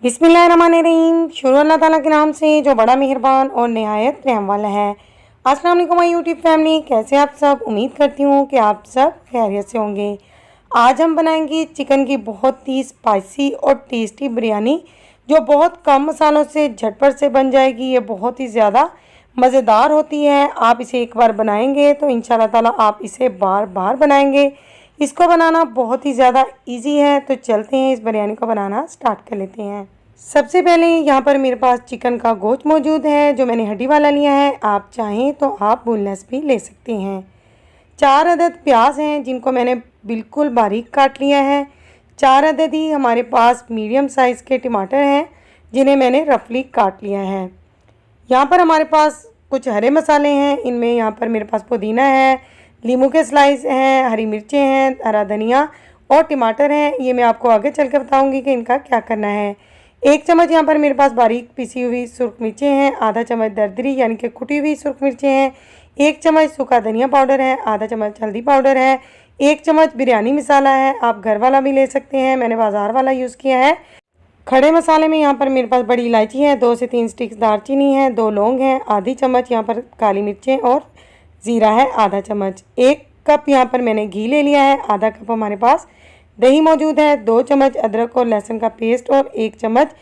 बिस्मिल्लाहिर्रहमानिर्रहीम। शुरू अल्लाह ताला के नाम से जो बड़ा मेहरबान और नहायत रहम वाला है। अस्सलाम वालेकुम माय यूट्यूब फैमिली, कैसे आप सब। उम्मीद करती हूँ कि आप सब खैरियत से होंगे। आज हम बनाएंगे चिकन की बहुत ही स्पाइसी और टेस्टी बिरयानी, जो बहुत कम मसालों से झटपट से बन जाएगी। ये बहुत ही ज़्यादा मज़ेदार होती है। आप इसे एक बार बनाएंगे तो इंशाल्लाह ताला आप इसे बार बार बनाएंगे। इसको बनाना बहुत ही ज़्यादा इजी है। तो चलते हैं इस बिरयानी को बनाना स्टार्ट कर लेते हैं। सबसे पहले यहाँ पर मेरे पास चिकन का गोश्त मौजूद है, जो मैंने हड्डी वाला लिया है। आप चाहें तो आप बोनलेस भी ले सकते हैं। 4 अदद प्याज हैं, जिनको मैंने बिल्कुल बारीक काट लिया है। 4 अदद ही हमारे पास मीडियम साइज़ के टमाटर हैं, जिन्हें मैंने रफली काट लिया है। यहाँ पर हमारे पास कुछ हरे मसाले हैं। इनमें यहाँ पर मेरे पास पुदीना है, नींबू के स्लाइस हैं, हरी मिर्चें हैं, हरा धनिया और टमाटर हैं। ये मैं आपको आगे चल कर बताऊँगी कि इनका क्या करना है। 1 चम्मच यहाँ पर मेरे पास बारीक पिसी हुई सुरख मिर्चें हैं। आधा चम्मच दरदरी यानी कि कुटी हुई सुरख मिर्चें हैं। 1 चम्मच सूखा धनिया पाउडर है। आधा चम्मच हल्दी पाउडर है। 1 चम्मच बिरयानी मसाला है। आप घर वाला भी ले सकते हैं, मैंने बाज़ार वाला यूज़ किया है। खड़े मसाले में यहाँ पर मेरे पास बड़ी इलायची है, 2 से 3 स्टिक्स दालचीनी है, 2 लौंग हैं, आधी चम्मच यहाँ पर काली मिर्चें और ज़ीरा है आधा चम्मच। 1 कप यहाँ पर मैंने घी ले लिया है। आधा कप हमारे पास दही मौजूद है। 2 चम्मच अदरक और लहसुन का पेस्ट और 1 चम्मच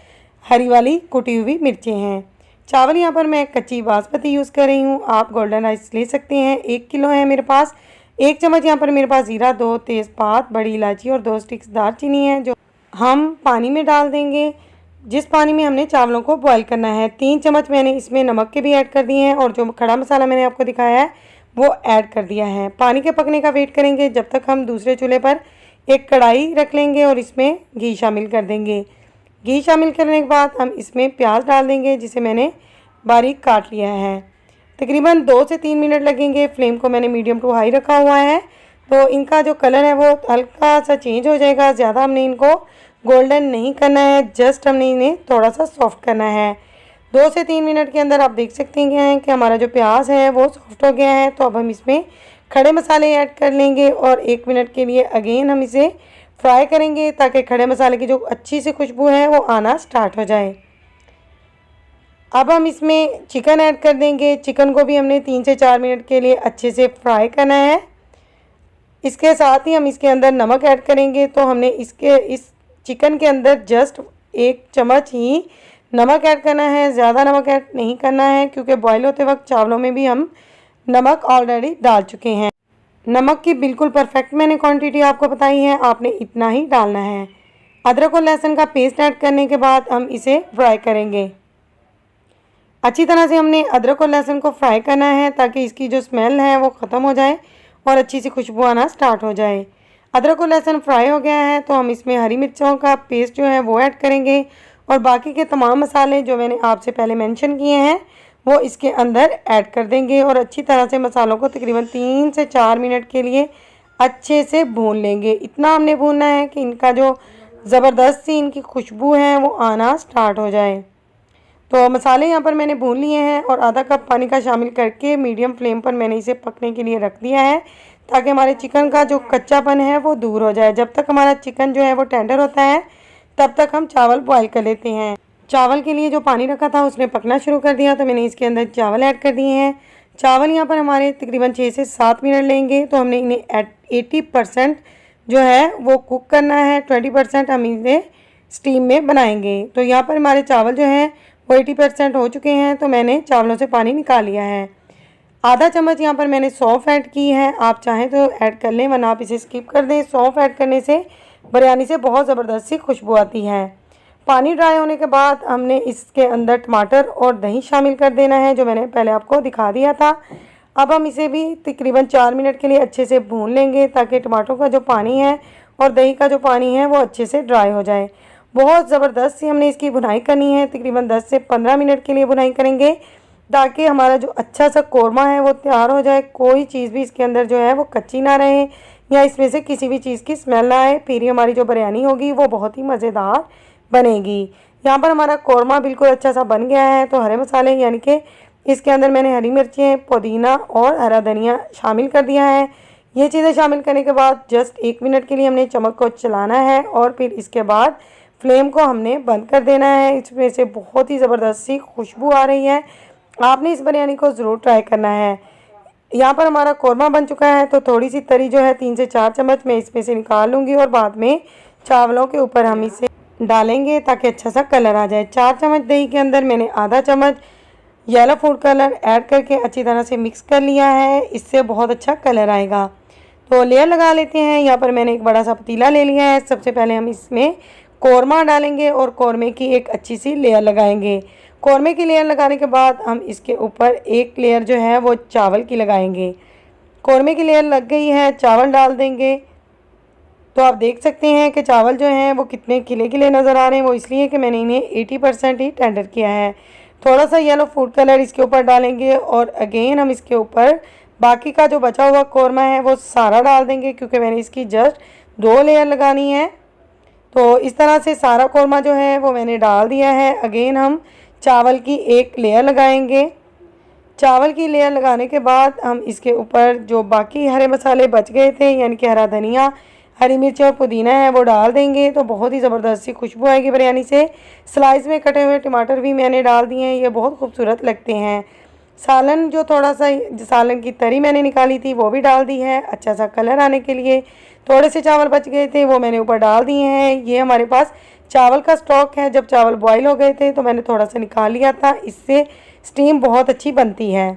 हरी वाली कुटी हुई मिर्चें हैं। चावल यहाँ पर मैं कच्ची बासमती यूज़ कर रही हूँ, आप गोल्डन राइस ले सकते हैं। 1 किलो है मेरे पास। 1 चम्मच यहाँ पर मेरे पास ज़ीरा, 2 तेज़पात, बड़ी इलायची और 2 स्टिक्स दालचीनी है, जो हम पानी में डाल देंगे, जिस पानी में हमने चावलों को बॉईल करना है। 3 चम्मच मैंने इसमें नमक के भी ऐड कर दिए हैं और जो खड़ा मसाला मैंने आपको दिखाया है वो ऐड कर दिया है। पानी के पकने का वेट करेंगे जब तक हम दूसरे चूल्हे पर एक कढ़ाई रख लेंगे और इसमें घी शामिल कर देंगे। घी शामिल करने के बाद हम इसमें प्याज डाल देंगे, जिसे मैंने बारीक काट लिया है। तकरीबन 2 से 3 मिनट लगेंगे। फ्लेम को मैंने मीडियम टू हाई रखा हुआ है, तो इनका जो कलर है वो हल्का सा चेंज हो जाएगा। ज़्यादा हमने इनको गोल्डन नहीं करना है, जस्ट हमने इन्हें थोड़ा सा सॉफ्ट करना है। 2 से 3 मिनट के अंदर आप देख सकते हैं कि हमारा जो प्याज है वो सॉफ्ट हो गया है। तो अब हम इसमें खड़े मसाले ऐड कर लेंगे और 1 मिनट के लिए अगेन हम इसे फ्राई करेंगे, ताकि खड़े मसाले की जो अच्छी सी खुशबू है वो आना स्टार्ट हो जाए। अब हम इसमें चिकन ऐड कर देंगे। चिकन को भी हमने 3 से 4 मिनट के लिए अच्छे से फ्राई करना है। इसके साथ ही हम इसके अंदर नमक ऐड करेंगे। तो हमने इस चिकन के अंदर जस्ट 1 चम्मच ही नमक ऐड करना है, ज़्यादा नमक ऐड नहीं करना है, क्योंकि बॉयल होते वक्त चावलों में भी हम नमक ऑलरेडी डाल चुके हैं। नमक की बिल्कुल परफेक्ट मैंने क्वांटिटी आपको बताई है, आपने इतना ही डालना है। अदरक और लहसुन का पेस्ट ऐड करने के बाद हम इसे फ्राई करेंगे। अच्छी तरह से हमने अदरक और लहसुन को फ्राई करना है, ताकि इसकी जो स्मेल है वो ख़त्म हो जाए और अच्छी सी खुशबू आना स्टार्ट हो जाए। अदरक और लहसुन फ्राई हो गया है, तो हम इसमें हरी मिर्चों का पेस्ट जो है वो ऐड करेंगे और बाकी के तमाम मसाले जो मैंने आपसे पहले मेंशन किए हैं वो इसके अंदर ऐड कर देंगे और अच्छी तरह से मसालों को तकरीबन 3 से 4 मिनट के लिए अच्छे से भून लेंगे। इतना हमने भूनना है कि इनका जो ज़बरदस्त सी इनकी खुशबू है वो आना स्टार्ट हो जाए। तो मसाले यहाँ पर मैंने भून लिए हैं और आधा कप पानी का शामिल करके मीडियम फ्लेम पर मैंने इसे पकने के लिए रख दिया है, ताकि हमारे चिकन का जो कच्चापन है वो दूर हो जाए। जब तक हमारा चिकन जो है वो टेंडर होता है, तब तक हम चावल बॉईल कर लेते हैं। चावल के लिए जो पानी रखा था उसने पकना शुरू कर दिया, तो मैंने इसके अंदर चावल ऐड कर दिए हैं। चावल यहाँ पर हमारे तकरीबन 6 से 7 मिनट लेंगे। तो हमने इन्हें 80% जो है वो कुक करना है, 20% हम इन्हें स्टीम में बनाएंगे। तो यहाँ पर हमारे चावल जो हैं वो 80% हो चुके हैं, तो मैंने चावलों से पानी निकाल लिया है। आधा चम्मच यहाँ पर मैंने सौंफ ऐड की है, आप चाहें तो ऐड कर लें, वरना आप इसे स्किप कर दें। सौंफ ऐड करने से बिरयानी से बहुत ज़बरदस्त सी खुशबू आती है। पानी ड्राई होने के बाद हमने इसके अंदर टमाटर और दही शामिल कर देना है, जो मैंने पहले आपको दिखा दिया था। अब हम इसे भी तकरीबन 4 मिनट के लिए अच्छे से भून लेंगे, ताकि टमाटरों का जो पानी है और दही का जो पानी है वो अच्छे से ड्राई हो जाए। बहुत ज़बरदस्त सी हमने इसकी भुनाई करनी है, तकरीबन 10 से 15 मिनट के लिए भुनाई करेंगे, ताकि हमारा जो अच्छा सा कोरमा है वो तैयार हो जाए। कोई चीज़ भी इसके अंदर जो है वो कच्ची ना रहे या इसमें से किसी भी चीज़ की स्मेल ना आए, फिर ही हमारी जो बिरयानी होगी वो बहुत ही मज़ेदार बनेगी। यहाँ पर हमारा कोरमा बिल्कुल अच्छा सा बन गया है। तो हरे मसाले यानी कि इसके अंदर मैंने हरी मिर्चें, पुदीना और हरा धनिया शामिल कर दिया है। ये चीज़ें शामिल करने के बाद जस्ट 1 मिनट के लिए हमने चम्मच को चलाना है और फिर इसके बाद फ्लेम को हमने बंद कर देना है। इसमें से बहुत ही ज़बरदस्त सी खुशबू आ रही है। आपने इस बिरयानी को ज़रूर ट्राई करना है। यहाँ पर हमारा कौरमा बन चुका है, तो थोड़ी सी तरी जो है 3 से 4 चम्मच मैं इसमें से निकाल लूँगी और बाद में चावलों के ऊपर हम इसे डालेंगे ताकि अच्छा सा कलर आ जाए। 4 चम्मच दही के अंदर मैंने आधा चम्मच येलो फूड कलर ऐड करके अच्छी तरह से मिक्स कर लिया है। इससे बहुत अच्छा कलर आएगा। तो लेयर लगा लेते हैं। यहाँ पर मैंने एक बड़ा सा पतीला ले लिया है। सबसे पहले हम इसमें कौरमा डालेंगे और कौरमे की एक अच्छी सी लेयर लगाएंगे। कौरमे की लेयर लगाने के बाद हम इसके ऊपर एक लेयर जो है वो चावल की लगाएंगे। कौरमे की लेयर लग गई है, चावल डाल देंगे। तो आप देख सकते हैं कि चावल जो हैं वो कितने खिले खिले नज़र आ रहे हैं। वो इसलिए कि मैंने इन्हें 80% ही टेंडर किया है। थोड़ा सा येलो फूड कलर इसके ऊपर डालेंगे और अगेन हम इसके ऊपर बाकी का जो बचा हुआ कौरमा है वो सारा डाल देंगे, क्योंकि मैंने इसकी जस्ट 2 लेयर लगानी है। तो इस तरह से सारा कौरमा जो है वो मैंने डाल दिया है। अगेन हम चावल की एक लेयर लगाएंगे। चावल की लेयर लगाने के बाद हम इसके ऊपर जो बाकी हरे मसाले बच गए थे, यानी कि हरा धनिया, हरी मिर्च और पुदीना है, वो डाल देंगे। तो बहुत ही ज़बरदस्त सी खुशबू आएगी बिरयानी से। स्लाइस में कटे हुए टमाटर भी मैंने डाल दिए हैं, ये बहुत खूबसूरत लगते हैं। सालन जो थोड़ा सा सालन की तरी मैंने निकाली थी वो भी डाल दी है अच्छा सा कलर आने के लिए। थोड़े से चावल बच गए थे वो मैंने ऊपर डाल दिए हैं। ये हमारे पास चावल का स्टॉक है। जब चावल बॉईल हो गए थे तो मैंने थोड़ा सा निकाल लिया था, इससे स्टीम बहुत अच्छी बनती है।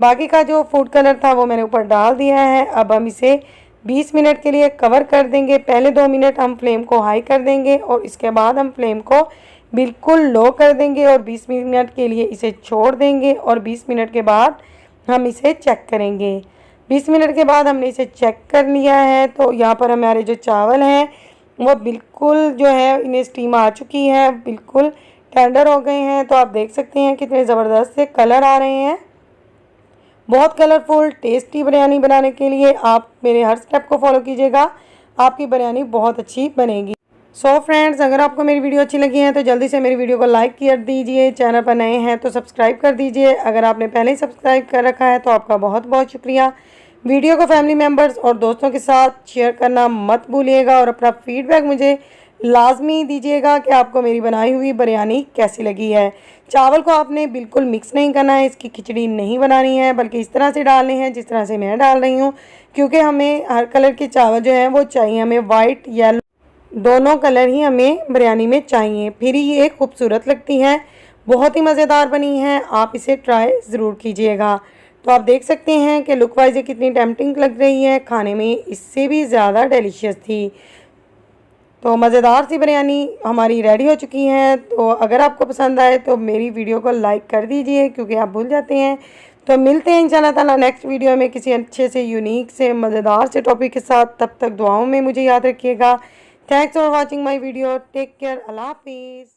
बाकी का जो फूड कलर था वो मैंने ऊपर डाल दिया है। अब हम इसे 20 मिनट के लिए कवर कर देंगे। पहले 2 मिनट हम फ्लेम को हाई कर देंगे और इसके बाद हम फ्लेम को बिल्कुल लो कर देंगे और 20 मिनट के लिए इसे छोड़ देंगे और 20 मिनट के बाद हम इसे चेक करेंगे। 20 मिनट के बाद हमने इसे चेक कर लिया है। तो यहाँ पर हमारे जो चावल हैं वो बिल्कुल जो है इन्हें स्टीम आ चुकी है, बिल्कुल टेंडर हो गए हैं। तो आप देख सकते हैं कितने ज़बरदस्त से कलर आ रहे हैं। बहुत कलरफुल टेस्टी बिरयानी बनाने के लिए आप मेरे हर स्टेप को फॉलो कीजिएगा, आपकी बिरयानी बहुत अच्छी बनेगी। सो फ्रेंड्स, अगर आपको मेरी वीडियो अच्छी लगी है तो जल्दी से मेरी वीडियो को लाइक कर दीजिए। चैनल पर नए हैं तो सब्सक्राइब कर दीजिए। अगर आपने पहले ही सब्सक्राइब कर रखा है तो आपका बहुत बहुत शुक्रिया। वीडियो को फैमिली मेम्बर्स और दोस्तों के साथ शेयर करना मत भूलिएगा और अपना फीडबैक मुझे लाजमी दीजिएगा कि आपको मेरी बनाई हुई बिरयानी कैसी लगी है। चावल को आपने बिल्कुल मिक्स नहीं करना है, इसकी खिचड़ी नहीं बनानी है, बल्कि इस तरह से डालने हैं जिस तरह से मैं डाल रही हूँ, क्योंकि हमें हर कलर के चावल जो हैं वो चाहिए। हमें वाइट येलो दोनों कलर ही हमें बिरयानी में चाहिए, फिर ही ये खूबसूरत लगती है। बहुत ही मज़ेदार बनी है, आप इसे ट्राई ज़रूर कीजिएगा। तो आप देख सकते हैं कि लुक वाइज ये कितनी टेम्पटिंग लग रही है, खाने में इससे भी ज़्यादा डिलीशियस थी। तो मज़ेदार सी बिरयानी हमारी रेडी हो चुकी है। तो अगर आपको पसंद आए तो मेरी वीडियो को लाइक कर दीजिए, क्योंकि आप भूल जाते हैं। तो मिलते हैं इंशाल्लाह ताला नेक्स्ट वीडियो में किसी अच्छे से यूनिक से मज़ेदार से टॉपिक के साथ। तब तक दुआओं में मुझे याद रखिएगा। Thanks for watching my video. Take care. अल्लाह हाफिज़।